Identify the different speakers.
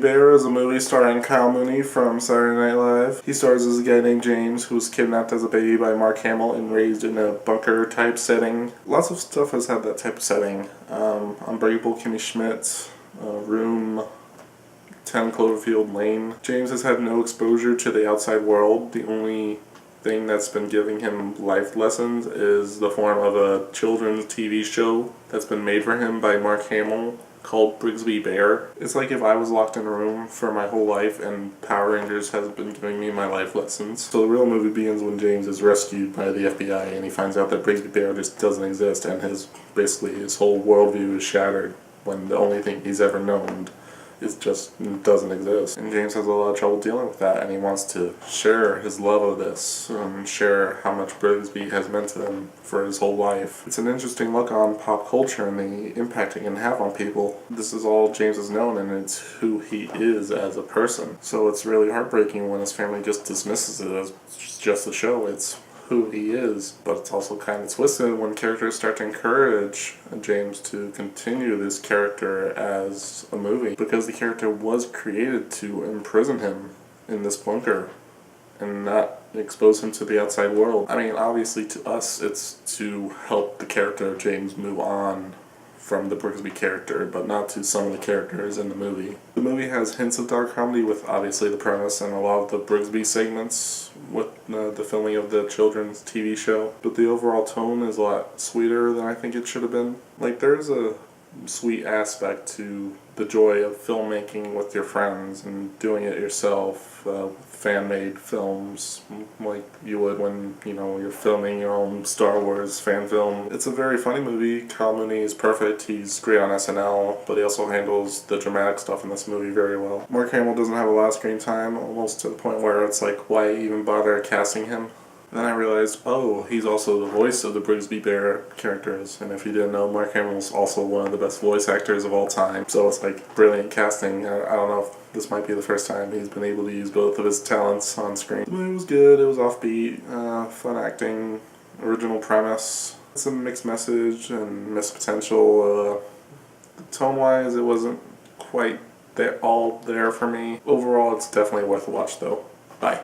Speaker 1: Bear is a movie starring Kyle Mooney from Saturday Night Live. He stars as a guy named James who was kidnapped as a baby by Mark Hamill and raised in a bunker type setting. Lots of stuff has had that type of setting. Unbreakable Kimmy Schmidt, Room, 10 Cloverfield Lane. James has had no exposure to the outside world. The only thing that's been giving him life lessons is the form of a children's TV show that's been made for him by Mark Hamill called Brigsby Bear. It's like if I was locked in a room for my whole life and Power Rangers has been giving me my life lessons. So the real movie begins when James is rescued by the FBI and he finds out that Brigsby Bear just doesn't exist, and his whole worldview is shattered when the only thing he's ever known just doesn't exist. And James has a lot of trouble dealing with that, and he wants to share his love of this and share how much Brigsby has meant to him for his whole life. It's an interesting look on pop culture and the impact it can have on people. This is all James has known, and it's who he is as a person. So it's really heartbreaking when his family just dismisses it as just a show. It's who he is, but it's also kind of twisted when characters start to encourage James to continue this character as a movie, because the character was created to imprison him in this bunker and not expose him to the outside world. I mean, obviously to us it's to help the character of James move on from the Brigsby character, but not to some of the characters in the movie. The movie has hints of dark comedy with obviously the premise and a lot of the Brigsby segments with the filming of the children's TV show, but the overall tone is a lot sweeter than I think it should have been. Like, there's a sweet aspect to the joy of filmmaking with your friends and doing it yourself, fan-made films like you would when, you're filming your own Star Wars fan film. It's a very funny movie. Kyle Mooney is perfect. He's great on SNL, but he also handles the dramatic stuff in this movie very well. Mark Hamill doesn't have a lot of screen time, almost to the point where it's like, why even bother casting him? Then I realized, oh, he's also the voice of the Brigsby Bear characters, and if you didn't know, Mark Hamill's also one of the best voice actors of all time, so it's like brilliant casting. I don't know if this might be the first time he's been able to use both of his talents on screen. The movie was good, it was offbeat, fun acting, original premise. It's a mixed message and missed potential. Tone-wise, it wasn't quite all there for me. Overall, it's definitely worth a watch though.